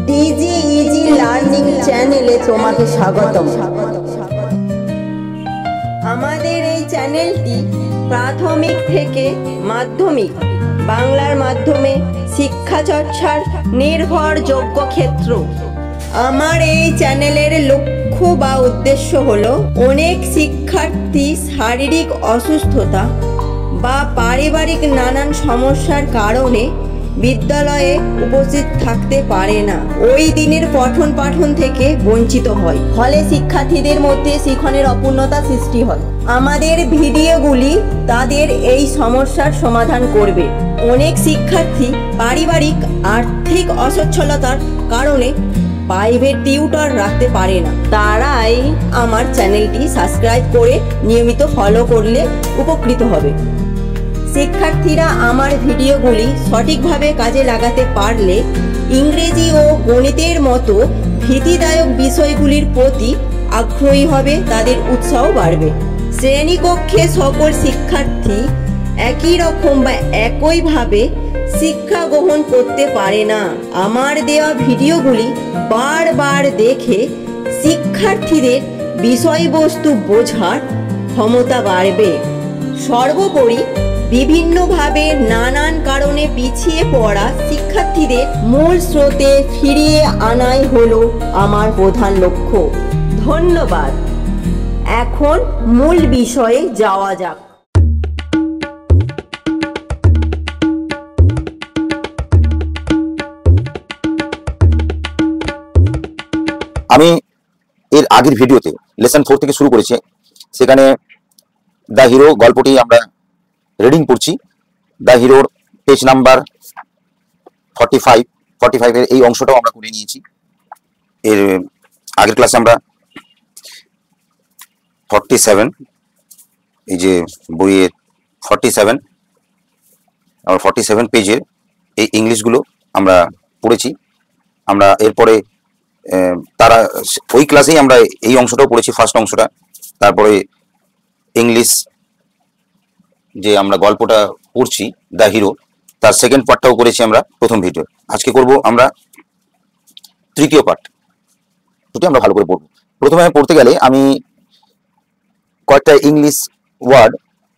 DG easy learning চ্যানেলে তোমাকে স্বাগতম। আমাদের এই চ্যানেলটি প্রাথমিক থেকে মাধ্যমিক বাংলার মাধ্যমে শিক্ষা চর্চার নির্ভরযোগ্য ক্ষেত্র। আমার এই চ্যানেলের লক্ষ্য বা উদ্দেশ্য হলো অনেক শিক্ষার্থী শারীরিক অসুস্থতা বা পারিবারিক নানান সমস্যার কারণে বিদ্যালয়ে উপস্থিত থাকতে পারে না, ওই দিনের পঠন পাঠন থেকে বঞ্চিত হয়, ফলে শিক্ষার্থীদের মধ্যে শিক্ষণের অপূর্ণতা সৃষ্টি হয়। আমাদের ভিডিওগুলি তাদের এই সমস্যার সমাধান করবে। অনেক শিক্ষার্থী পারিবারিক আর্থিক অসচ্ছলতার কারণে প্রাইভেট টিউটর রাখতে পারে না, তারাই আমার চ্যানেলটি সাবস্ক্রাইব করে নিয়মিত ফলো করলে উপকৃত হবে। শিক্ষার্থীরা আমার ভিডিওগুলি সঠিকভাবে কাজে লাগাতে পারলে ইংরেজি ও গণিতের মতো ভীতিদায়ক বিষয়গুলির প্রতি আগ্রহী হবে, তাদের উৎসাহ বাড়বে। শ্রেণীকক্ষে সকল শিক্ষার্থী একই রকম বা একইভাবে শিক্ষা গ্রহণ করতে পারে না। আমার দেওয়া ভিডিওগুলি বারবার দেখে শিক্ষার্থীদের বিষয়বস্তু বোঝার ক্ষমতা বাড়বে। সর্বোপরি বিভিন্নভাবে নানান কারণে পিছিয়ে পড়া শিক্ষার্থীদের মূল স্রোতে ফিরিয়ে আনাই হলো আমার প্রধান লক্ষ্য। ধন্যবাদ। এখন মূল বিষয়ে যাওয়া যাক। আমি এর আগের ভিডিওতে লেসন 4 থেকে শুরু করেছি, সেখানে দ্য হিরো গল্পটি আমরা রিডিং পড়ছি। দ্য হিরোর পেজ নাম্বার 45 এর এই অংশটাও আমরা করে নিয়েছি। এর আগের ক্লাসে আমরা 47, এই যে বইয়ের 47 পেজের এই ইংলিশগুলো আমরা পড়েছি। আমরা এরপরে তারা ওই ক্লাসেই আমরা এই অংশটাও পড়েছি, ফার্স্ট অংশটা। তারপরে ইংলিশ যে আমরা গল্পটা পড়ছি দ্য হিরো, তার সেকেন্ড পার্টটাও করেছি আমরা প্রথম ভিডিও। আজকে করব আমরা তৃতীয় পার্ট, দুটি আমরা ভালো করে পড়বো। প্রথমে পড়তে গেলে আমি কয়েকটা ইংলিশ ওয়ার্ড,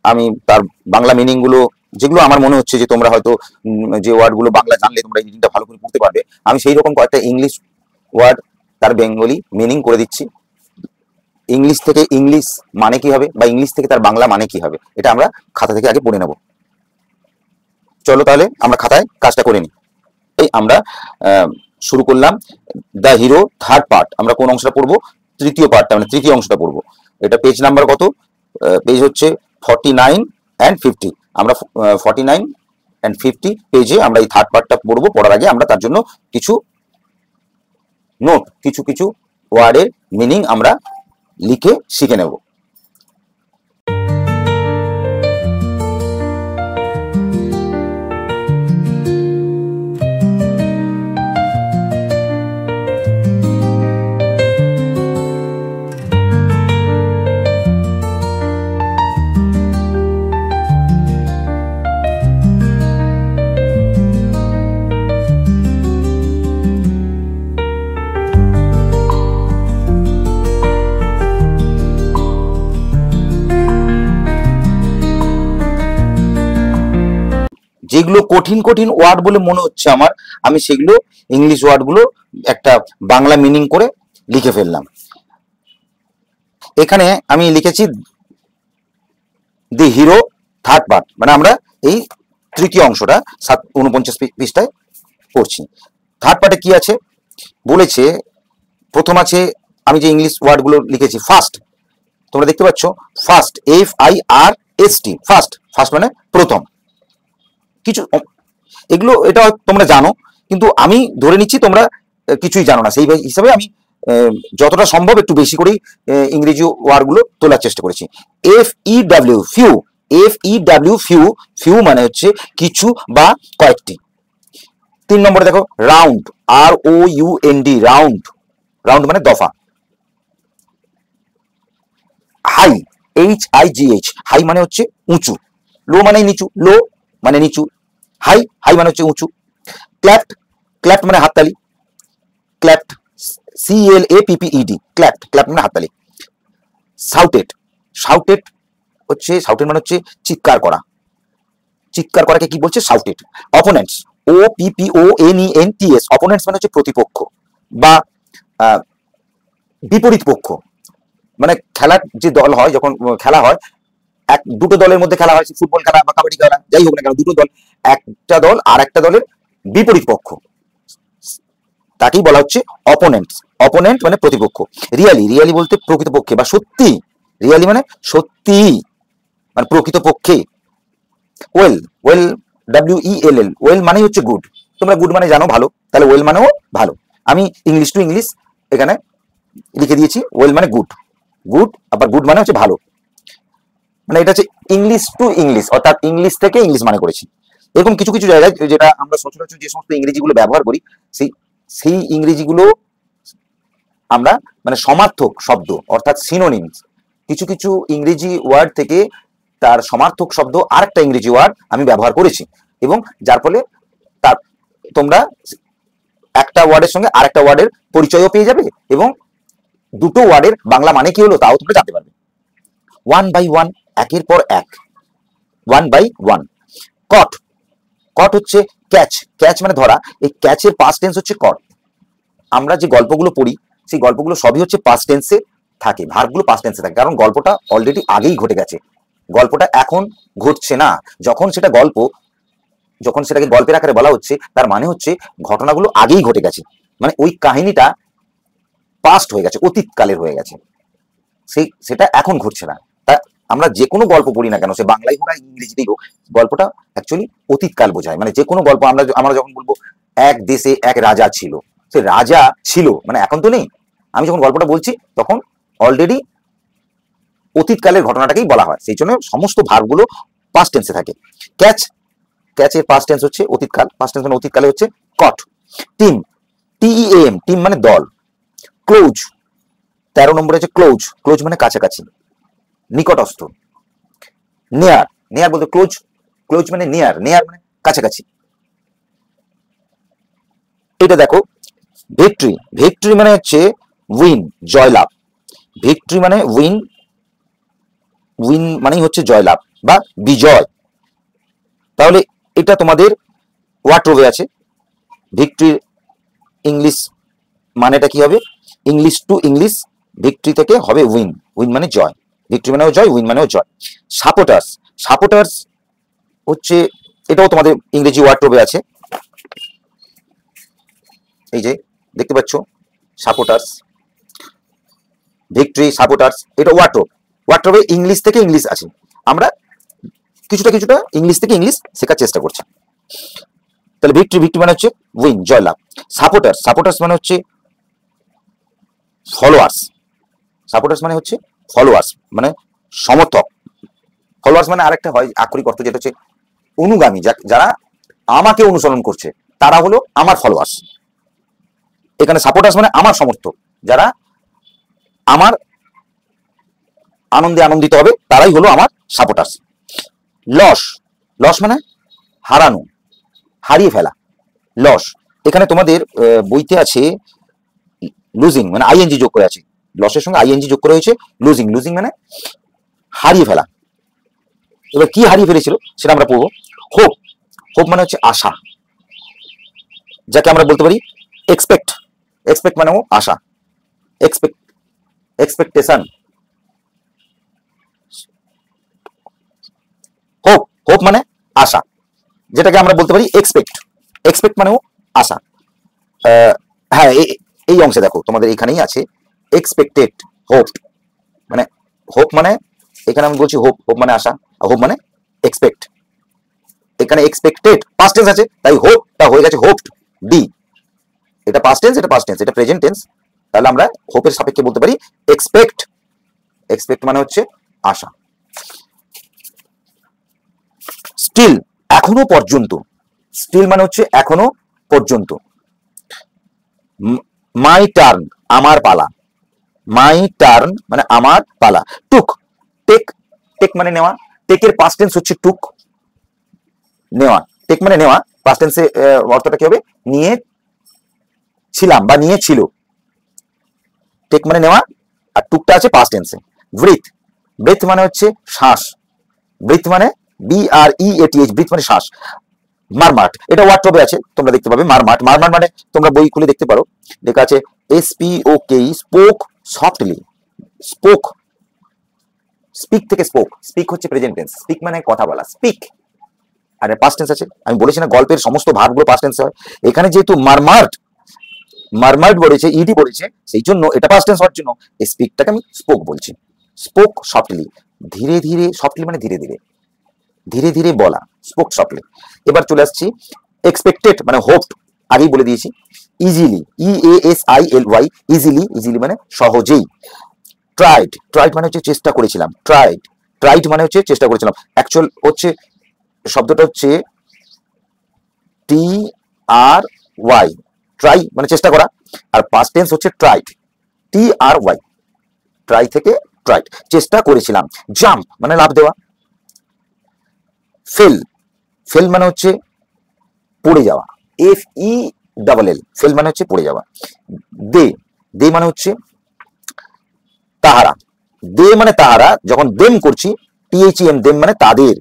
আমি তার বাংলা মিনিংগুলো, যেগুলো আমার মনে হচ্ছে যে তোমরা হয়তো যে ওয়ার্ডগুলো বাংলা জানলে তোমরা এই রিডিংটা ভালো করে পড়তে পারবে, আমি সেই রকম কয়েকটা ইংলিশ ওয়ার্ড তার বেঙ্গলি মিনিং করে দিচ্ছি। ইংলিশ থেকে ইংলিশ মানে কি হবে বা ইংলিশ থেকে তার বাংলা মানে কি হবে, এটা আমরা খাতা থেকে আগে পড়ে নেব। চলো তাহলে আমরা খাতায় কাজটা করে নিই। এই আমরা শুরু করলাম দ্য হিরো থার্ড পার্ট। আমরা কোন অংশটা পড়বো? তৃতীয় পার্টটা, মানে তৃতীয় অংশটা পড়বো। এটা পেজ নাম্বার কত? পেজ হচ্ছে 49 and 50। আমরা 49 and 50 পেজে আমরা এই থার্ড পার্টটা পড়বো। পড়ার আগে আমরা তার জন্য কিছু নোট, কিছু ওয়ার্ডের মিনিং আমরা লিখে শিখে নেব। যেগুলো কঠিন ওয়ার্ড বলে মনে হচ্ছে আমার, আমি সেগুলো ইংলিশ ওয়ার্ডগুলো একটা বাংলা মিনিং করে লিখে ফেললাম। এখানে আমি লিখেছি দি হিরো থার্ড পার্ট, মানে আমরা এই তৃতীয় অংশটা 49 পৃষ্ঠায় পড়ছি। থার্ড পার্টে কি আছে বলেছে? প্রথম আছে, আমি যে ইংলিশ ওয়ার্ডগুলো লিখেছি, ফার্স্ট, তোমরা দেখতে পাচ্ছ ফার্স্ট, FIRST, ফার্স্ট মানে প্রথম। কিছু এগুলো এটা তোমরা জানো, কিন্তু আমি ধরে নিচ্ছি তোমরা কিছুই জানো না, সেই হিসাবে আমি যতটা সম্ভব একটু বেশি করেই ইংরেজি ওয়ার্ডগুলো তোলার চেষ্টা করেছি। FEW, ফিউ, ফিউ মানে হচ্ছে কিছু বা কয়েকটি। 3 নম্বরে দেখো রাউন্ড, ROUND, রাউন্ড মানে দফা। হাই, HIGH, হাই মানে হচ্ছে উঁচু। লো মানে নিচু, লো মানে নিচু। হাই মানে হচ্ছে উঁচু। ক্ল্যাপ্ট মানে হাততালি। ক্ল্যাপ্ট, CLAPPED, ক্ল্যাপ্ট, ক্ল্যাপ্ট মানে হাততালি। শাউটেড, শাউটেড হচ্ছে, শাউটেড মানে হচ্ছে চিৎকার করা, চিৎকার করাকে কি বলছে? শাউটেড। অপোনেন্টস, OPPONENTS, অপোনেন্টস মানে হচ্ছে প্রতিপক্ষ বা বিপরীত পক্ষ। মানে খেলার যে দল হয়, যখন খেলা হয়, দুটো দলের মধ্যে খেলা হয়, ফুটবল খেলা বা কাবাডি খেলা যাই হোক না কেন, দুটো দল, একটা দল আর একটা দলের বিপরীত পক্ষ, তাকেই বলা হচ্ছে অপোনেন্টস। অপোনেন্ট মানে প্রতিপক্ষ। রিয়ালি, রিয়ালি বলতে প্রকৃতপক্ষে বা সত্যি, রিয়ালি মানে সত্যি, মানে প্রকৃতপক্ষে। ওয়েল, ওয়েল, WELL, ওয়েল মানে হচ্ছে গুড। তোমরা গুড মানে জানো ভালো, তাহলে ওয়েল মানেও ভালো। আমি ইংলিশ টু ইংলিশ এখানে লিখে দিয়েছি, ওয়েল মানে গুড, গুড, আবার গুড মানে হচ্ছে ভালো। মানে এটা হচ্ছে ইংলিশ টু ইংলিশ, অর্থাৎ ইংলিশ থেকে ইংলিশ মানে করেছি। এরকম কিছু কিছু জায়গায় যেটা আমরা সচরাচর যে সমস্ত ইংরেজিগুলো ব্যবহার করি, সেই ইংরেজিগুলো আমরা মানে সমার্থক শব্দ অর্থাৎ সিনোনিমস, কিছু কিছু ইংরেজি ওয়ার্ড থেকে তার সমার্থক শব্দ আরেকটা ইংরেজি ওয়ার্ড আমি ব্যবহার করেছি, এবং যার ফলে তার তোমরা একটা ওয়ার্ডের সঙ্গে আরেকটা ওয়ার্ডের পরিচয়ও পেয়ে যাবে, এবং দুটো ওয়ার্ডের বাংলা মানে কি হলো তাও তোমরা জানতে পারবে। ওয়ান বাই ওয়ান, একের পর এক, ওয়ান বাই ওয়ান। কট, কট হচ্ছে ক্যাচ, ক্যাচ মানে ধরা। এই ক্যাচের পাস্ট টেন্স হচ্ছে কট। আমরা যে গল্পগুলো পড়ি সেই গল্পগুলো সবই হচ্ছে পাস্ট টেন্সে থাকে, ভার্বগুলো পাস্ট টেন্সে থাকে, কারণ গল্পটা অলরেডি আগেই ঘটে গেছে, গল্পটা এখন ঘটছে না। যখন সেটা গল্প, যখন সেটাকে গল্পের আকারে বলা হচ্ছে, তার মানে হচ্ছে ঘটনাগুলো আগেই ঘটে গেছে, মানে ওই কাহিনীটা পাস্ট হয়ে গেছে, অতীতকালের হয়ে গেছে, সেটা এখন ঘটছে না। তা আমরা যে কোনো গল্প পড়ি না কেন, সে বাংলায় হোক আর ইংরেজিতেই হোক, গল্পটা অ্যাকচুয়ালি অতীতকাল বোঝায়। মানে যে কোনো গল্প আমরা যখন বলবো এক দেশে এক রাজা ছিল, সে রাজা ছিল মানে এখন তো নেই। আমি যখন গল্পটা বলছি তখন অলরেডি অতীতকালের ঘটনাটাকেই বলা হয়, সেই জন্য সমস্ত ভার্বগুলো পাস্ট টেন্সে থাকে। ক্যাচ, ক্যাচের পাস্ট টেন্স হচ্ছে অতীতকাল, পাস্ট টেন্স মানে অতীতকালে হচ্ছে কট। টিম, TEAM, টিম মানে দল। ক্লোজ, 13 নম্বরে হচ্ছে ক্লোজ, ক্লোজ মানে কাছাকাছি, নিকটস্থ। নিয়ার, নিয়ার বলতে ক্লোজ, ক্লোজ মানে নিয়ার, নিয়ার মানে কাছাকাছি। এটা দেখো ভিক্টরি, ভিক্টরি মানে হচ্ছে উইন, জয়লাভ। ভিক্টরি মানে উইন, উইন মানেই হচ্ছে জয়লাভ বা বিজয়। তাহলে এটা তোমাদের ওয়ার্ডরোবে আছে। ভিক্টরির ইংলিশ মানেটা কি হবে? ইংলিশ টু ইংলিশ, ভিক্টরি থেকে হবে উইন, উইন মানে জয়, ভিক্টরি মানেও জয়, উইন মানেও জয়। সাপোর্টার্স, সাপোর্টার্স হচ্ছে, এটাও তোমাদের ইংরেজি ওয়ার্ডরোবে আছে, এই যে দেখতে পাচ্ছ সাপোর্টার্স, ভিক্টরি, সাপোর্টার্স, এটা ওয়ার্ডরোব। ওয়ার্ডরোবে ইংলিশ থেকে ইংলিশ আছে, আমরা কিছুটা কিছুটা ইংলিশ থেকে ইংলিশ শেখার চেষ্টা করছি। তাহলে ভিক্টরি, ভিক্টরি মানে হচ্ছে উইন, জয়লাভ। সাপোর্টার্স, সাপোর্টার্স মানে হচ্ছে ফলোয়ার্স, সাপোর্টার্স মানে হচ্ছে ফলোয়ার্স মানে সমর্থক। ফলোয়ার্স মানে আরেকটা হয় আক্ষরিক অর্থ, যেটা হচ্ছে অনুগামী, যারা আমাকে অনুসরণ করছে তারা হলো আমার ফলোয়ার্স। এখানে সাপোর্টার্স মানে আমার সমর্থক, যারা আমার আনন্দে আনন্দিত হবে তারাই হলো আমার সাপোর্টার্স। লস, লস মানে হারানো, হারিয়ে ফেলা, লস। এখানে তোমাদের বইতে আছে লুজিং, মানে আইএনজি যোগ করে আছে, লসের সঙ্গে আইএনজি যোগ করে হয়েছে লুজিং, লুজিং মানে হারিয়ে ফেলা। এবার কি হারিয়ে ফেলেছিল সেটা আমরা পড়বো। হোপ, হোপ মানে হচ্ছে আশা, যাকে আমরা বলতে পারি এক্সপেক্ট, এক্সপেক্ট মানে আশা, এক্সপেক্ট, এক্সপেকটেশন। হোপ, হোপ মানে আশা, যেটাকে আমরা বলতে পারি এক্সপেক্ট, এক্সপেক্ট মানেও আশা। হ্যাঁ, এই অংশে দেখো তোমাদের এখানেই আছে এক্সপেক্টেড, হোপ মানে, হোপ মানে এখানে আমি বলছি হোপ, হোপ মানে আশা, হোপ মানে এক্সপেক্ট। এখানে এক্সপেক্টেড পাস্ট টেন্স আছে, তাই হোপটা হয়ে গেছে হোপড, ডি। এটা পাস্ট টেন্স, এটা পাস্ট টেন্স, এটা প্রেজেন্ট টেন্স, তাহলে আমরা হোপের সাপেক্ষে বলতে পারি এক্সপেক্ট, এক্সপেক্ট মানে হচ্ছে আশা। স্টিল, এখনো পর্যন্ত, স্টিল মানে হচ্ছে এখনো পর্যন্ত। মাই টার্ন, আমার পালা, মাই টার্ন মানে আমার পালা। টুক, টেক, টেক মানে নেওয়া, টেকের পাস্ট টেন্স হচ্ছে টুক, নেওয়া। টেক মানে নেওয়া, পাস্ট টেন্সে অর্থটা কি হবে? নিয়ে ছিলাম বা নিয়েছিল। টেক মানে নেওয়া, আর টুকটা আছে পাস্ট টেন্সে। ব্রিথ, ব্রিথ মানে হচ্ছে শ্বাস, ব্রিথ মানে BREATH, ব্রিথ মানে শ্বাস। মারমাট, এটা ওয়ার্ডরোবে আছে, তোমরা দেখতে পাবে। মারমাট, মারমাট মানে তোমরা বই খুলে দেখতে পারো, লেখা আছে SPOK, spoke softly. Spoke, speak থেকে স্পোক, স্পিক হচ্ছে প্রেজেন্ট টেন্স, স্পিক মানে কথা বলা, স্পিক। আর পাস্ট টেন্স আছে, আমি বলেছি না গল্পের সমস্ত ভার্বগুলো পাস্ট টেন্স হয়। এখানে যেহেতু মারমার্ট, মারমার্ট বলেছে, ইডি বলেছে, সেই জন্য এটা পাস্ট টেন্স হওয়ার জন্য স্পিকটাকে আমি স্পোক বলছি। স্পোক সফটলি, ধীরে ধীরে, সফটলি মানে ধীরে ধীরে, ধীরে ধীরে বলা, স্পোক সফটলি। এবার চলে আসছি এক্সপেক্টেড মানে হোপড, আগেই বলে দিয়েছি। ইজিলি, EASILY, ইজিলি, ইজিলি মানে সহজেই। ট্রাইড, ট্রাইড মানে হচ্ছে চেষ্টা করেছিলাম, ট্রাইড, ট্রাইড মানে হচ্ছে চেষ্টা করেছিলাম। অ্যাকচুয়াল হচ্ছে শব্দটা হচ্ছে TRY, ট্রাই মানে চেষ্টা করা, আর পাস্ট টেন্স হচ্ছে ট্রাইড, TRY, ট্রাই থেকে ট্রাইড, চেষ্টা করেছিলাম। জাম্প মানে লাফ দেওয়া। ফেল, ফেল মানে হচ্ছে পড়ে যাওয়া, FELL, ফেল মানে হচ্ছে পড়ে যাওয়া। দে, দে মানে হচ্ছে তাহারা, দে মানে তাহারা, যখন দেম করছি THEM, দেম মানে তাদের,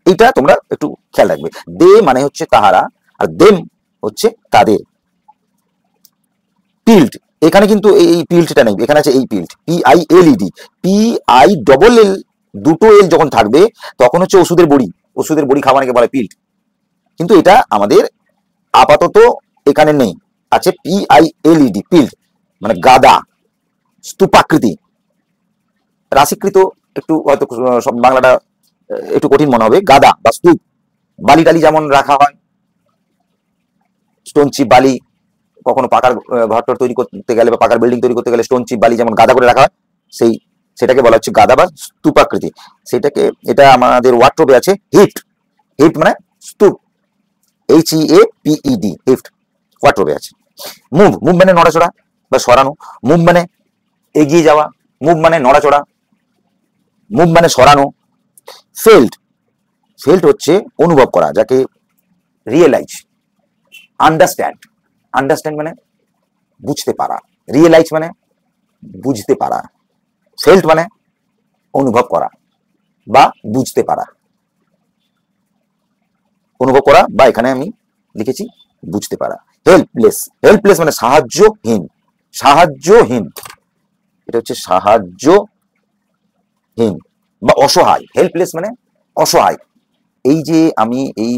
এটা তোমরা একটু খেয়াল রাখবে। দে মানে হচ্ছে তাহারা, আর দেম হচ্ছে তাদের। পিল্ড, এখানে কিন্তু এই পিল্ডটা নেই, এখানে আছে এই পিল্ড, PILED, PILL, দুটো এল যখন থাকবে তখন হচ্ছে ওষুধের বড়ি, ওষুধের বড়ি খাওয়ানোকে বলে পিল্ড, কিন্তু এটা আমাদের আপাতত এখানে নেই, আছে PILED, পিল্ড মানে গাদা। স্তূপাকৃতি, রাশিকৃত একটু হয়তো সব বাংলাটা একটু কঠিন মনে হবে। গাদা বা স্তূপ, বালি টালি যেমন রাখা হয়, স্টোন চিপ বালি, কখনো পাকার ঘর তৈরি করতে গেলে বা পাকার বিল্ডিং তৈরি করতে গেলে স্টোন চিপ বালি যেমন গাদা করে রাখা হয়, সেটাকে বলা হচ্ছে গাদা বা স্তূপাকৃতি। সেটাকে, এটা আমাদের ওয়ার্ডরোবে আছে হিট, হিট মানে স্তূপ, HEAPED, হিট ওয়ার্ডরোবে আছে। মুভ, মুভ মানে নড়াচড়া বা সরানো, মুভ মানে এগিয়ে যাওয়া, মুভ মানে নড়াচড়া, মুভ মানে সরানো। ফেল্ড, ফেল্ড হচ্ছে অনুভব করা, যাকে রিয়েলাইজ। আন্ডারস্ট্যান্ড, আন্ডারস্ট্যান্ড মানে বুঝতে পারা, রিয়েলাইজ মানে বুঝতে পারা, ফেল্ড মানে অনুভব করা বা বুঝতে পারা, অনুভব করা, বা এখানে আমি লিখেছি বুঝতে পারা। হেল্পলেস, হেল্পলেস মানে সাহায্যহীন, সাহায্যহীন, এটা হচ্ছে সাহায্যহীন বা অসহায়। হেল্পলেস মানে অসহায়। এই যে আমি এই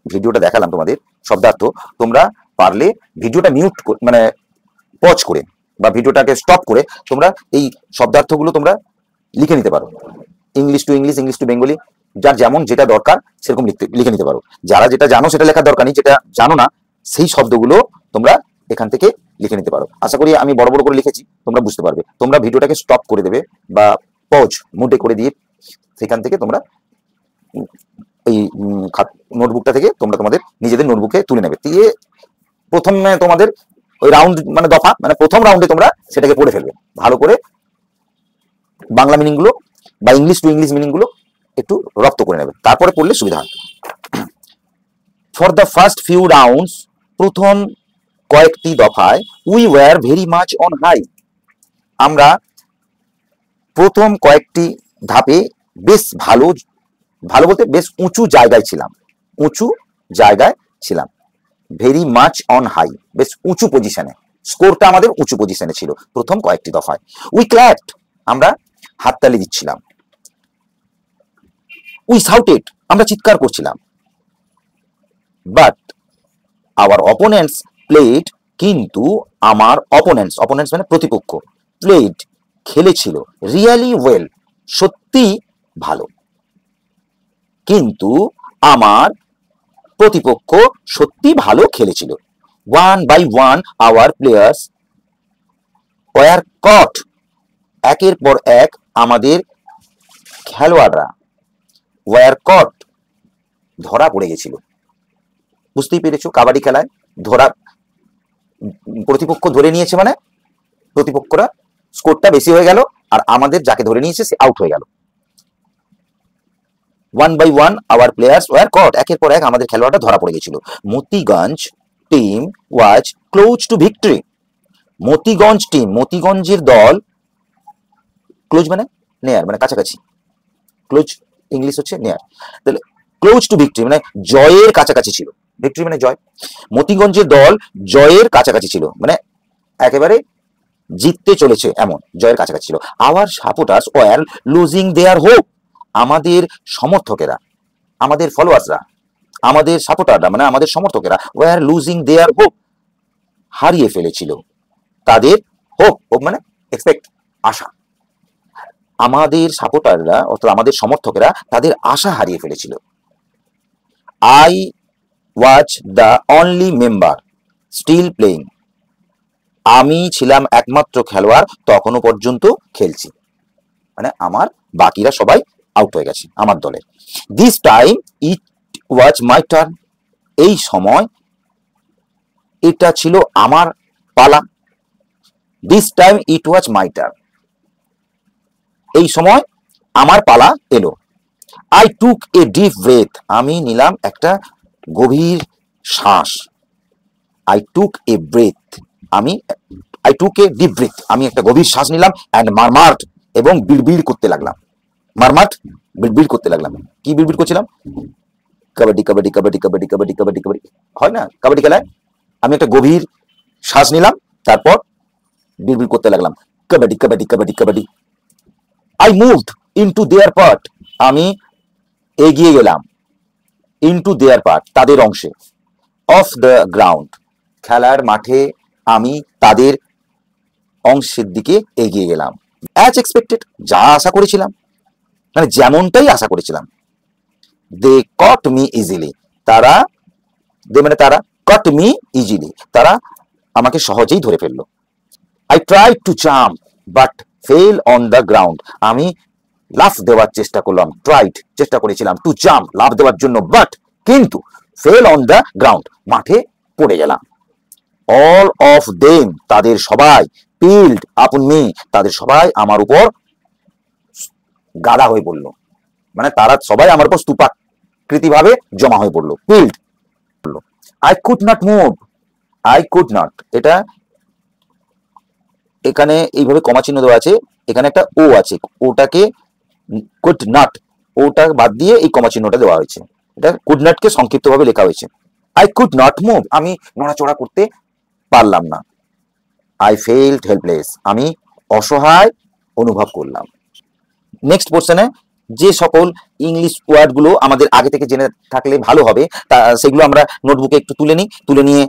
ভিডিওটা দেখালাম তোমাদের শব্দার্থ, তোমরা পারলে ভিডিওটা মিউট মানে পজ করে বা ভিডিওটাকে স্টপ করে তোমরা এই শব্দার্থগুলো তোমরা লিখে নিতে পারো, English to English, English to Bengali, যার যেমন যেটা দরকার সেরকম লিখে নিতে পারো। যারা যেটা জানো সেটা লেখার দরকার নেই, যেটা জানো না সেই শব্দগুলো তোমরা এখান থেকে লিখে নিতে পারো। আশা করি আমি বড় বড় করে লিখেছি, তোমরা বুঝতে পারবে। তোমরা ভিডিওটাকে স্টপ করে দেবে বা পজ মুডে করে দিয়ে সেখান থেকে তোমরা এই নোটবুকটা থেকে তোমরা তোমাদের নিজেদের নোটবুকে তুলে নেবে, দিয়ে প্রথমে তোমাদের ওই রাউন্ড মানে দফা মানে প্রথম রাউন্ডে তোমরা সেটাকে পড়ে ফেলবে ভালো করে, বাংলা মিনিং গুলো বা ইংলিশ টু ইংলিশ মিনিং গুলো একটু রপ্ত করে নেবে, তারপরে পড়লে সুবিধা হয়। For the first few rounds, প্রথম কয়েকটি দফায়, we were very much on high, আমরা প্রথম কয়েকটি ধাপে বেশ ভালো, ভালো বলতে বেশ উঁচু জায়গায় ছিলাম, উঁচু জায়গায় ছিলাম। ভেরি মাচ অন হাই, বেশ উঁচু পজিশনে, স্কোরটা আমাদের উঁচু পজিশনে ছিল প্রথম কয়েকটি দফায়। উই ক্ল্যাপড, আমরা হাততালি দিচ্ছিলাম। উই শাউটেড, আমরা চিৎকার করছিলাম। বাট আওয়ার অপোনেন্টস প্লেড, কিন্তু আমার অপোনেন্টস, অপোনেন্টস মানে প্রতিপক্ষ, প্লেড খেলেছিল, রিয়েলি ওয়েল, সত্যি ভালো, কিন্তু আমার প্রতিপক্ষ সত্যি ভালো খেলেছিল। One by one our players were caught, একের পর এক আমাদের খেলোয়াড়রা, ওয়ার কট ধরা পড়ে গেছিল। বুঝতেই পেরেছো, কাবাডি খেলায় ধরা, প্রতিপক্ষ ধরে নিয়েছে মানে প্রতিপক্ষরা স্কোরটা বেশি হয়ে গেল, আর আমাদের যাকে ধরে নিয়েছে সে আউট হয়ে গেল। One by one our players were caught, একের পর এক আমাদের খেলোয়াড়রা ধরা পড়ে গেছিল। Motiganj team was close to victory. Motiganj team, মতিগঞ্জের দল, ক্লোজ মানে নেয়ার, মানে কাছাকাছি, ক্লোজ ইংলিশ হচ্ছে নেয়ার, তাহলে ক্লোজ টু ভিক্টরি মানে জয়ের কাছাকাছি ছিল, ভিক্টরি মানে জয়। মতিগঞ্জের দল জয়ের কাছাকাছি ছিল, মানে একেবারে জিততে চলেছে এমন, জয়ের কাছাকাছি ছিল। আওয়ার সাপোর্টার্স ওয়ার লুজিং দেয়ার হোপ, আমাদের সমর্থকেরা, আমাদের ফলোয়ার্সরা, আমাদের সাপোর্টাররা মানে আমাদের সমর্থকেরা ওয়ার লুজিং দেয়ার হোপ, হারিয়ে ফেলেছিল তাদের হোপ, হোপ মানে এক্সপেক্ট, আশা। আমাদের সাপোর্টাররা অর্থাৎ আমাদের সমর্থকেরা তাদের আশা হারিয়ে ফেলেছিল। I was the only member still playing, আমি ছিলাম একমাত্র খেলোয়াড় তখনও পর্যন্ত খেলছি, মানে আমার বাকিরা সবাই আউট হয়ে গেছে আমার দলের। This time it was my turn, এই সময় এটা ছিল আমার পালা। This time it was my turn, এই সময় আমার পালা এলো। I took a deep breadth, আমি নিলাম একটা গভীর শ্বাস। I took A breadth, I took a deep breadth, আমি একটা গভীর শ্বাস নিলাম। অ্যান্ড মারমার্ট, এবং বিড়বিড় করতে লাগলাম। মারমার্ট, বিড়বিড় করতে লাগলাম। কি বিড়বিড় করছিলাম? কাবাডি কাবাডি কাবাডি কাবাডি কাবাডি কাবাডি কাবাডি, হয় না কাবাডি খেলায়? আমি একটা গভীর শ্বাস নিলাম, তারপর বিড়বিড় করতে লাগলাম, kabaddi kabaddi kabaddi kabaddi. I moved into there part, আমি এগিয়ে গেলাম, ইনটু দেয়ার পার্ট, তাদের অংশে। অফ দ্য গ্রাউন্ড, খেলার মাঠে আমি তাদের অংশের দিকে এগিয়ে গেলাম। অ্যাজ এক্সপেক্টেড, যা আশা করেছিলাম, মানে যেমনটাই আশা করেছিলাম। দে কট মি ইজিলি, তারা, দে মানে তারা, কট মি ইজিলি, তারা আমাকে সহজেই ধরে ফেললো। I tried to jump but fail on the ground, আমি লাফ দেওয়ার চেষ্টা করলাম, ট্রাইড চেষ্টা করেছিলাম, টু জাম্প লাফ দেওয়ার জন্য, বাট কিন্তু, ফেল অন দ্য গ্রাউন্ড মাঠে পড়ে গেলাম। অল অফ দেম, তাদের সবাই, পিল্ড আপন মি, তাদের সবাই আমার উপর গাদা হয়ে পড়লো, মানে তারা সবাই আমার উপর স্তূপাকৃতি ভাবে জমা হয়ে পড়লো, piled. I could not move, I could not, এটা এখানে এইভাবে কমা চিহ্ন দেওয়া আছে, এখানে একটা ও আছে, ওটাকে কুড নট, ওটা বাদ দিয়ে এই কমা চিহ্নটা দেওয়া হয়েছে, এটা কুড নটকে সংক্ষিপ্ত ভাবে লেখা হয়েছে। আই কুড নট মুভ, আমি নড়াচড়া করতে পারলাম না। আই ফেল্ট হেল্পলেস, আমি অসহায় অনুভব করলাম। নেক্সট পোর্শনে যে সকল ইংলিশ ওয়ার্ডগুলো আমাদের আগে থেকে জেনে থাকলে ভালো হবে, সেগুলো আমরা নোটবুকে একটু তুলে নিই, তুলে নিয়ে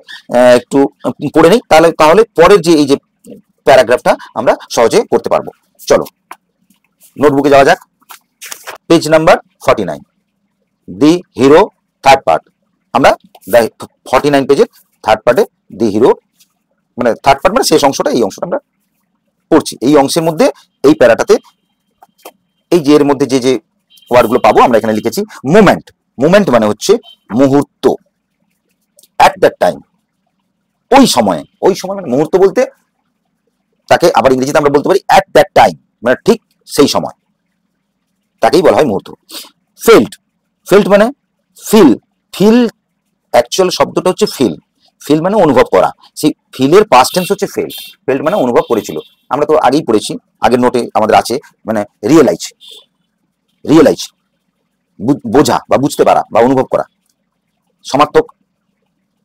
একটু পড়ে নিই, তাহলে পরের যে এই যে প্যারাগ্রাফটা আমরা সহজে করতে পারবো। চলো নোটবুকে যাওয়া যাক। পেজ নাম্বার 49, দি হিরো থার্ড পার্ট। আমরা 49 পেজের থার্ড পার্টে দি হিরো, মানে থার্ড পার্ট মানে শেষ অংশটা, এই অংশটা আমরা পড়ছি। এই অংশের মধ্যে এই প্যারাটাতে এই যে এর মধ্যে যে যে ওয়ার্ডগুলো পাবো আমরা এখানে লিখেছি। মুমেন্ট, মুমেন্ট মানে হচ্ছে মুহূর্ত। অ্যাট দ্যাট টাইম, ওই সময়ে, ওই সময় মানে মুহূর্ত বলতে তাকে আবার ইংরেজিতে আমরা বলতে পারি অ্যাট দ্যাট টাইম, মানে ঠিক সেই সময়, তাকেই বলা হয় মুহূর্ত। ফেল্ট, ফেল্ট মানে ফিল, ফিল অ্যাকচুয়াল শব্দটা হচ্ছে ফিল, ফিল মানে অনুভব করা, সেই ফিলের পাস্ট টেন্স হচ্ছে ফেল্ট। ফেল্ট মানে অনুভব করেছিল, আমরা তো আগেই পড়েছি, আগের নোটে আমাদের আছে, মানে রিয়েলাইজ, রিয়েলাইজ বোঝা বা বুঝতে পারা বা অনুভব করা। সমার্থক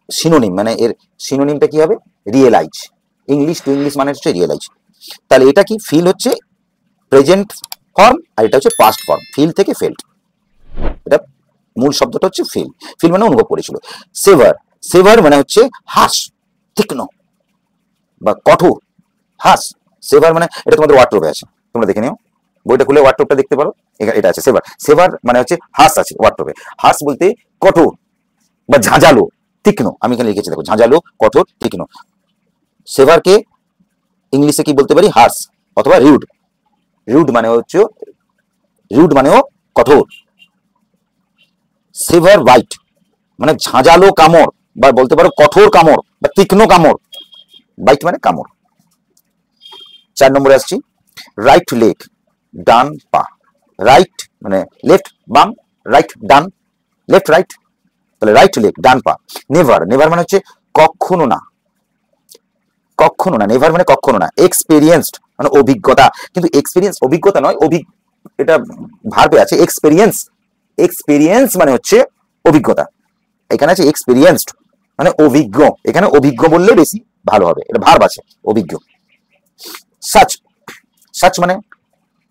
সিনোনিম, মানে এর সিনোনিমটা কি হবে? রিয়েলাইজ। ইংলিশ টু ইংলিশ মানে হচ্ছে রিয়েলাইজ। তাহলে এটা কি? ফিল হচ্ছে প্রেজেন্ট ফর্ম আর এটা হচ্ছে পাস্ট ফর্ম, ফিল থেকে ফেল্ট, এটা মূল শব্দটা হচ্ছে ফিল। ফিল মানে অনুভব করেছিল। সেভার, সেভার মানে হচ্ছে হাস, তীক্ষ্ণ বা কঠোর, হাস। সেভার মানে এটা তোমাদের ওয়ার্ডরোবে আছে, তোমরা দেখে নিও, বইটা খুলে ওয়ার্ডরোবটা দেখতে পারো, এটা আছে সেভার। সেভার মানে হচ্ছে হাস আছে ওয়ার্ডরোবে। হাস বলতে কঠোর বা ঝাঁঝালো, তীক্ষ্ণ। আমি এখানে লিখেছি দেখো, ঝাঁঝালো, কঠোর, তীক্ষ্ণ। সেভারকে ইংলিশে কি বলতে পারি? হার্স অথবা রিউড। রিউড মানে হচ্ছে, রিউড মানেও কঠোর। সেভার বাইট মানে ঝাঁঝালো কামড়, বা বলতে পারো কঠোর কামড় বা তীক্ষ্ণ কামড়। বাইট মানে কামড়। 4 নম্বরে আসছি, রাইট লেগ, ডান পা। রাইট মানে লেফট বাম, রাইট ডান, লেফট রাইট, তাহলে রাইট লেগ ডান পা। নেভার, নেভার মানে হচ্ছে কখনো না, কখনো না, নেভার মানে কখনো না। এক্সপেরিয়েন্সড মানে অভিজ্ঞতা, কিন্তু এক্সপেরিয়েন্স অভিজ্ঞতা নয়, এটা ভার্বে আছে এক্সপেরিয়েন্স। এক্সপেরিয়েন্স মানে হচ্ছে অভিজ্ঞতা, এখানে আছে এক্সপেরিয়েন্সড মানে অভিজ্ঞ, এখানে অভিজ্ঞ বললে বেশি ভালো হবে, এটা ভার্ব আছে অভিজ্ঞ। সাচ, সাচ মানে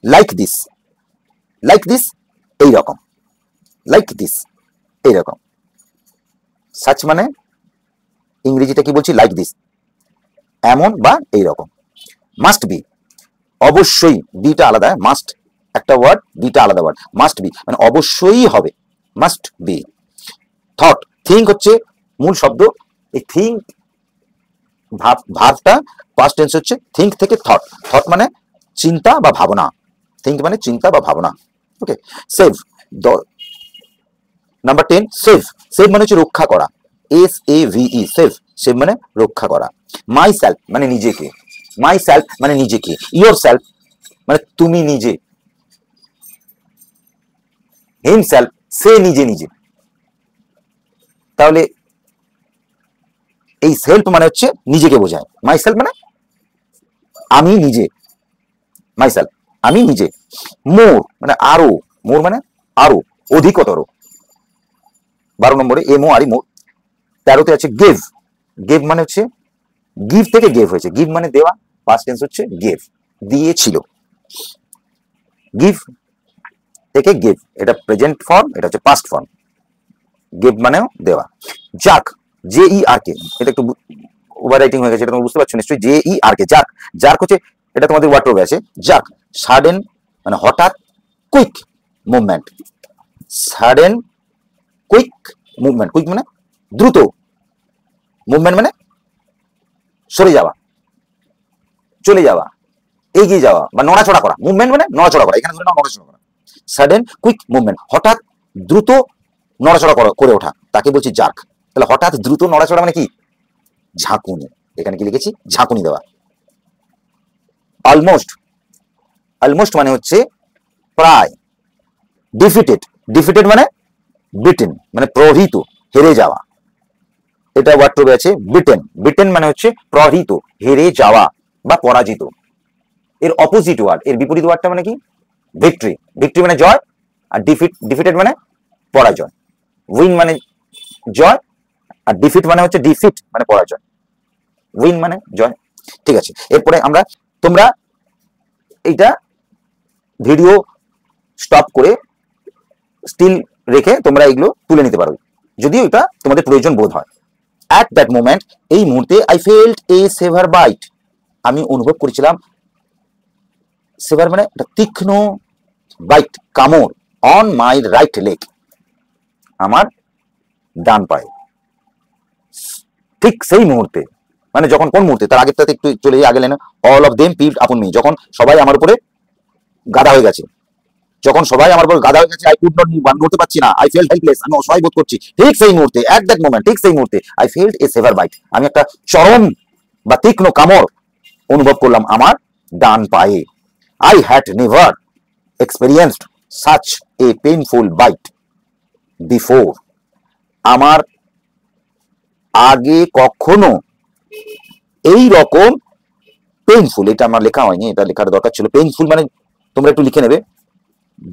লাইক দিস, লাইক দিস এইরকম, লাইক দিস এইরকম। সাচ মানে ইংরেজিটা কি বলছি, লাইক দিস, এমন বা এইরকম। মাস্ট বি, অবশ্যই, বিটা আলাদা, মাস্ট একটা ওয়ার্ড, বিটা আলাদা ওয়ার্ড। মাস্ট বি মানে অবশ্যই হবে, মাস্ট বি। থট, থিঙ্ক হচ্ছে মূল শব্দ, এই থিঙ্ক ভার্বটা পাস্ট টেন্স হচ্ছে থিঙ্ক থেকে থট, থট মানে চিন্তা বা ভাবনা, থিঙ্ক মানে চিন্তা বা ভাবনা। ওকে, সেভ, নাম্বার 10, সেভ, সেভ মানে হচ্ছে রক্ষা করা, SAVE, সেভ, সেভ মানে রক্ষা করা। মাই সেলফ মানে নিজেকে, মাই সেলফ মানে নিজেকে, ইয়োর সেলফ মানে তুমি নিজে, হিমসেলফ সে নিজে নিজে। তাহলে এই সেলফ মানে হচ্ছে নিজেকে বোঝায়, মাই সেলফ মানে আমি নিজে, মাই সেলফ আমি নিজে। মোর মানে আরো, মোর মানে আরো, অধিকতর। 12 নম্বরে MORE, মোর। 13তে আছে গেভ, গেভ মানে হচ্ছে গিভ থেকে গেভ হয়েছে, গিভ মানে দেওয়া, পাস্ট টেন্স হচ্ছে গেভ, দিয়েছিল। গিভ থেকে গেভ, এটা প্রেজেন্ট ফর্ম, এটা হচ্ছে পাস্ট ফর্ম। গেভ মানেও দেওয়া। জাক, JERK, এটা একটু ওভার রাইটিং হয়ে গেছে, এটা তোমরা বুঝতে পারছো নিশ্চয়ই, JERK, জাক, জার্ক হচ্ছে, এটা তোমাদের ওয়ার্ডরোবে আছে। জাক সাডেন মানে হঠাৎ, quick movement, sudden quick movement, quick মানে দ্রুত, মুভমেন্ট মানে সরে যাওয়া, চলে যাওয়া, এগিয়ে যাওয়া বা নড়াচড়া করা। মুভমেন্ট মানে নড়াচড়া করা, এখানে ধরে নাও নড়াচড়া করা। সাডেন কুইক মুভমেন্ট, হঠাৎ দ্রুত নড়াচড়া করে ওঠা, তাকে বলছি জার্ক। তাহলে হঠাৎ দ্রুত নড়াচড়া মানে কি, ঝাঁকুনি, এখানে কি লিখেছি, ঝাঁকুনি দেওয়া। অলমোস্ট, অলমোস্ট মানে হচ্ছে প্রায়। ডিফিটেড, ডিফিটেড মানে বিটেন মানে প্রহৃত, হেরে যাওয়া, এটা ওয়ার্ডরোবে আছে। বিটেন, বিটেন মানে হচ্ছে প্রহৃত, হেরে যাওয়া বা পরাজিত। এর অপোজিট ওয়ার্ড, এর বিপরীত ওয়ার্ডটা মানে কি, ভিক্টরি, ভিক্টরি মানে জয়, আর ডিফিটেড মানে পরাজয়। উইন মানে জয়, আর ডিফিট মানে হচ্ছে ডিফিট মানে পরাজয়, উইন মানে জয়। ঠিক আছে, এরপরে আমরা, তোমরা এইটা ভিডিও স্টপ করে স্টিল রেখে তোমরা এগুলো তুলে নিতে পারো, যদিও এটা তোমাদের প্রয়োজন বোধ হয়। অ্যাট দ্যাট মোমেন্ট, এই মুহূর্তে, I felt a severe bite, আমি অনুভব করেছিলাম, সেভার মানে তীক্ষ্ণ, বাইট কামড়, অন মাই রাইট লেগ, আমার ডান পায়ে। ঠিক সেই মুহূর্তে মানে যখন, কোন মুহূর্তে, তার আগেরটাতে একটু চলে আগে লেন। All of them piled upon me, যখন সবাই আমার উপরে গাদা হয়ে গেছে, যখন সবাই আমার উপর গাদা হয়ে গেছে, আই কুড নট মুভ, আমি নড়তে পারছি না, আই ফেল্ট হেল্পলেস, আমি অসহায় বোধ করছি। ঠিক সেই মুহূর্তে, অ্যাট দ্যাট মোমেন্ট, ঠিক সেই মুহূর্তে, I felt a severe bite, আমি একটা চরম বা তীক্ষ্ণ কামড় অনুভব করলাম আমার ডান পায়ে। I had never experienced such a painful bite before, আমার আগে কখনো এই রকম পেইনফুল, এটা আমার লেখা হয়নি, এটা লেখার দরকার ছিল। পেইনফুল মানে তোমরা একটু লিখে নেবে,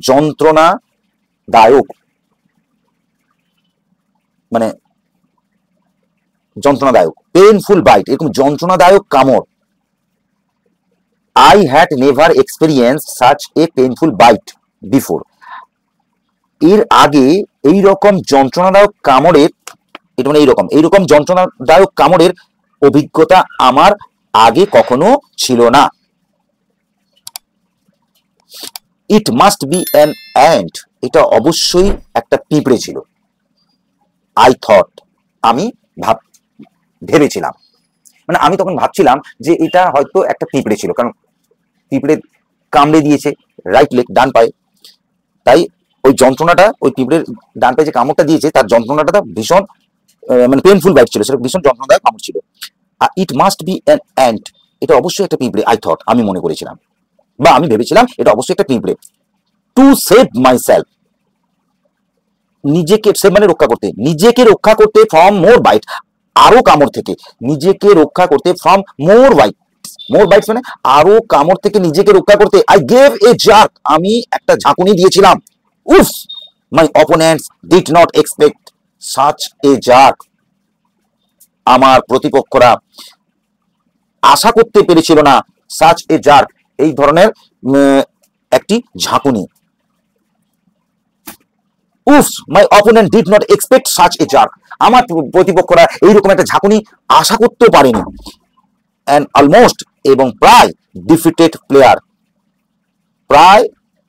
যন্ত্রণাদায়ক, মানে যন্ত্রণাদায়ক, পেইনফুল বাইট, এরকম যন্ত্রণাদায়ক কামড়। I had never experience such a painful bite before, এর আগে এই রকম যন্ত্রণাদায়ক কামড়ের, এটা মানে এইরকম যন্ত্রণাদায়ক কামড়ের অভিজ্ঞতা আমার আগে কখনো ছিল না। ইট must be an an, ant অবশ্যই একটা পিঁপড়ে ছিল। আই থট, আমি ভেবেছিলাম, মানে আমি তখন ভাবছিলাম যে এটা হয়তো একটা পিঁপড়ে ছিল, কারণ পিঁপড়ে কামড়ে দিয়েছে রাইট লেগ, ডান পায়ে, তাই ওই যন্ত্রণাটা, ওই পিঁপড়ের ডান পায়ে যে কামড়টা দিয়েছে তার যন্ত্রণাটা ভীষণ মানে পেইনফুল বাইট ছিল, সেটা ভীষণ যন্ত্রণাদায়ক কামড় ছিল। আর it must be an an, ant অবশ্যই একটা পিঁপড়ে। আই থট, আমি মনে করেছিলাম বা আমি ভেবেছিলাম এটা অবশ্যই একটা পিঁপড়ে। টু সেভ মাই সেলফ, নিজেকে সেভ মানে রক্ষা করতে, নিজেকে রক্ষা করতে ফ্রম মোর বাইট, আরো কামড় থেকে নিজেকে রক্ষা করতে, ফ্রম মোর বাইটস মানে আরো কামড় থেকে নিজেকে রক্ষা করতে, আই গেভ এ জার্ক, আমি একটা ঝাঁকুনি দিয়েছিলাম। উফ, my opponents did not expect such a jerk, আমার প্রতিপক্ষরা আশা করতে পেরেছিল না সাচ এ জার্ক, এই ধরনের একটি ঝাঁকুনি। উফ, my opponent did not expect such a jerk, আমার প্রতিপক্ষরা এইরকম একটা ঝাঁকুনি আশা করতেও পারেনি। অ্যান্ড অলমোস্ট, এবং প্রায় ডিফিটেড প্লেয়ার, প্রায়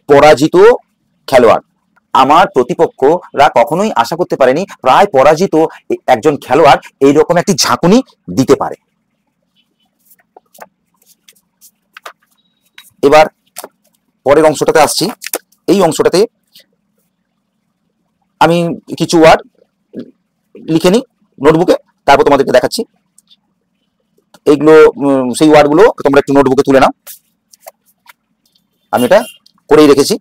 পরাজিত খেলোয়াড়, আমার প্রতিপক্ষরা কখনোই আশা করতে পারেনি প্রায় পরাজিত একজন খেলোয়াড় এইরকম একটি ঝাঁকুনি দিতে পারে। এবার পরের অংশটাতে আসছি। এই অংশটাতে আমি কিছু ওয়ার্ড লিখে নিই নোটবুকে, তারপর তোমাদেরকে দেখাচ্ছি। এইগুলো সেই ওয়ার্ডগুলো তোমরা একটু নোটবুকে তুলে নাও, আমি এটা করেই রেখেছি।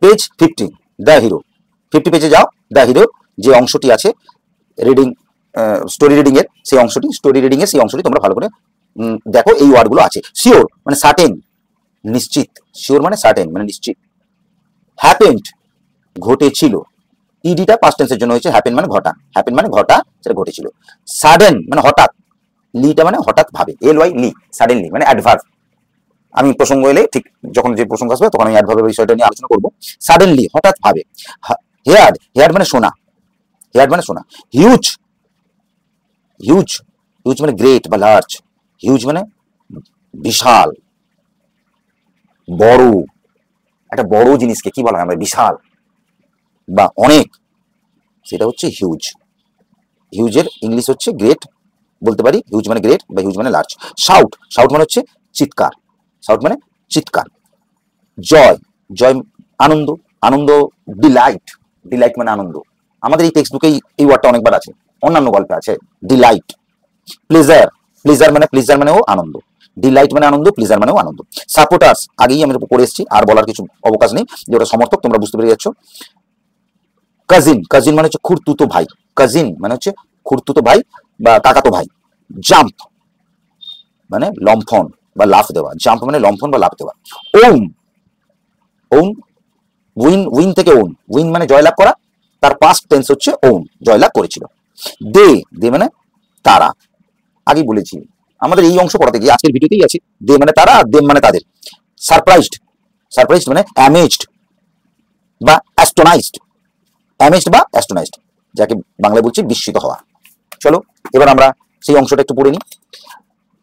Page 50, the hero. 50 পেজে যাও, দ্য হিরো যে অংশটি আছে রিডিং, স্টোরি রিডিং এর সেই অংশটি, স্টোরি রিডিং এর সেই অংশটি তোমরা ভালো করে দেখো। এই ওয়ার্ডগুলো আছে। শিওর মানে সার্টেন, নিশ্চিত। শিওর মানে সার্টেন মানে নিশ্চিত। হ্যাপেন্ড ঘটেছিল, ইডিটা পাস্ট টেন্সের জন্য হয়েছে, হ্যাপেন মানে ঘটা, হ্যাপেন মানে ঘটা, সেটা ঘটেছিল। সাডেন মানে হঠাৎ, লিটা মানে হঠাৎ ভাবে, LY লি, সাডেনলি মানে অ্যাডভার্ব। আমি প্রসঙ্গ এলে ঠিক যখন যে প্রসঙ্গ আসবে তখন আমি অ্যাডভার্বের বিষয়টা নিয়ে আলোচনা করব। সাডেনলি হঠাৎ ভাবে। হেয়ার্ড, হেয়ার্ড মানে শোনা, হেয়ার্ড মানে শোনা। হিউজ, হিউজ, হিউজ মানে গ্রেট বা লার্জ, হিউজ মানে বিশাল, বড়, একটা বড় জিনিসকে কি বলা হয় আমরা, বিশাল বা অনেক, সেটা হচ্ছে হিউজ। হিউজের ইংলিশ হচ্ছে গ্রেট বলতে পারি, হিউজ মানে গ্রেট বা হিউজ মানে লার্জ। শাউট, শাউট মানে হচ্ছে চিৎকার, শাউট মানে চিৎকার। জয়, জয় আনন্দ, আনন্দ। ডিলাইট, ডিলাইট মানে আনন্দ। আমাদের এই টেক্সট বুকেই এই ওয়ার্ডটা অনেকবার আছে, অন্যান্য গল্পে আছে ডিলাইট। প্লেজার, প্লেজার মানে, প্লেজার মানেও আনন্দ, ডিলাইট মানে আনন্দ, প্লেজার মানেও আনন্দ। সাপোর্টার্স আগেই আমি পড়ে এসেছি, আর বলার কিছু অবকাশ নেই, যে ওটা সমর্থক, তোমরা বুঝতে পেরে যাচ্ছ। কাজিন, কাজিন মানে হচ্ছে খুড়তুতো ভাই, কাজিন মানে হচ্ছে খুড়তুতো ভাই বা কাকাতো ভাই। জাম্প মানে লম্ফন বা লাফ দেওয়া, জাম্প মানে লম্ফন বা লাফ দেওয়া। ওন, ওন, উইন, উইন থেকে ওন, উইন মানে জয়লাভ করা, তার পাস্ট টেন্স হচ্ছে ওন, জয়লাভ করেছিল। দে, দে মানে তারা, আগেই বলেছি আমাদের এই অংশ পড়াতে গিয়ে, আজকের ভিডিওতেই আছে। দে মানে তারা, আর দেম মানে তাদের। সারপ্রাইজড, সারপ্রাইজড মানে অ্যামেজড বা অ্যাস্টোনাইজড, অ্যামেজড বা অ্যাস্টোনাইজড, যাকে বাংলায় বলছি বিস্মিত হওয়া। চলো এবার আমরা সেই অংশটা একটু পড়ে নিই।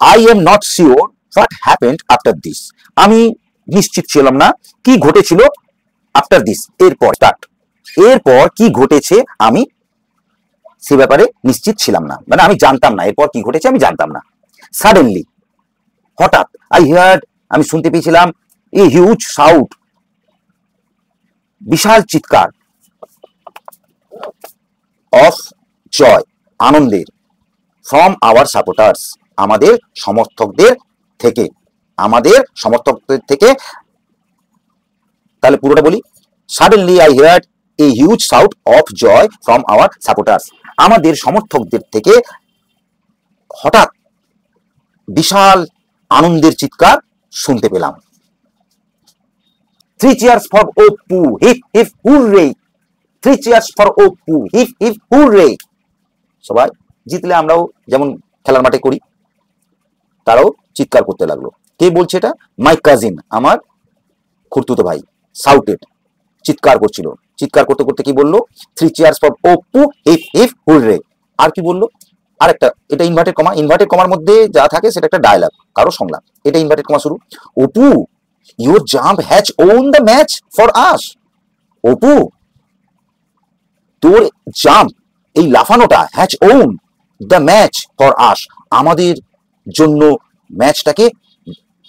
I am not sure what happened after this, আমি নিশ্চিত ছিলাম না কি ঘটেছিল আফটার দিস, এরপর, স্টার্ট, এরপর কি ঘটেছে আমি সে ব্যাপারে নিশ্চিত ছিলাম না, মানে আমি জানতাম না এরপর কি ঘটেছে, আমি জানতাম না। সাডেনলি হঠাৎ, আই হিয়ার্ড আমি শুনতে পেয়েছিলাম, এ হিউজ সাউট বিশাল চিৎকার, অফ জয় আনন্দের, ফ্রম আওয়ার সাপোর্টার্স আমাদের সমর্থকদের থেকে, আমাদের সমর্থকদের থেকে। তাহলে পুরোটা বলি। Suddenly I heard a huge shout of joy from our supporters, আমাদের সমর্থকদের থেকে হঠাৎ বিশাল আনন্দের চিৎকার শুনতে পেলাম। 3 cheers for Apu, hip hip hooray, 3 cheers for Apu, hip hip hooray. সবাই জিতলে আমরাও যেমন খেলার মাঠে করি, তারাও চিৎকার করতে লাগলো। কে বলছে এটা? মাই কাজিন, আমার খুড়তুতো ভাই। সাউটেড চিৎকার করছিল, চিৎকার করতে করতে কি বললো? 3 cheers for Apu, hip hip hooray. আর কি বললো? আরেকটা, এটা ইনভার্টেড কমা, ইনভার্টেড কমার মধ্যে যা থাকে সেটা একটা ডায়লগ, কারো সংলাপ। এটা ইনভার্টেড কমা শুরু। Apu, your jump has won the match for us. Apu, তোর জাম্প, এই লাফানোটা, has won the match for us, আমাদের জন্য ম্যাচটাকে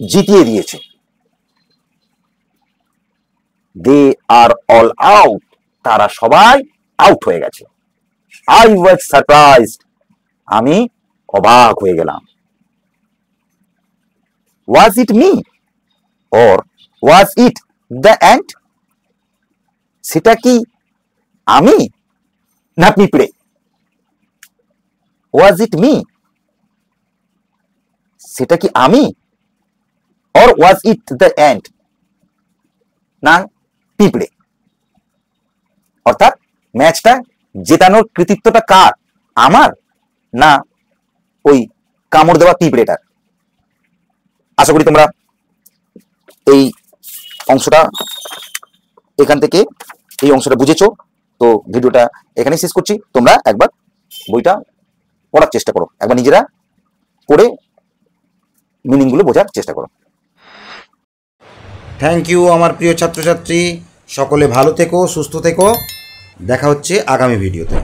জিতিয়ে দিয়েছে। দে আর অল আউট, তারা সবাই আউট হয়ে গেছে। আই ওয়াজ সারপ্রাইজড, আমি অবাক হয়ে গেলাম। ওয়াজ ইট me or was it the ant? সেটা কি আমি না পিঁপড়ে? ওয়াজ ইট মি, সেটা কি আমি, or was it the ant, না পিঁপড়ে। অর্থাৎ ম্যাচটা জেতানোর কৃতিত্বটা কার, আমার না ওই কামড় দেওয়া পিঁপড়েটার। আশা করি তোমরা এই অংশটা এখান থেকে এই অংশটা বুঝেছো। তো ভিডিওটা এখানেই শেষ করছি। তোমরা একবার বইটা পড়ার চেষ্টা করো, একবার নিজেরা পড়ে মিনিংগুলো বোঝার চেষ্টা করো। থ্যাংক ইউ আমার প্রিয় ছাত্রছাত্রী, সকলে ভালো থেকো, সুস্থ থেকো। দেখা হচ্ছে আগামী ভিডিওতে।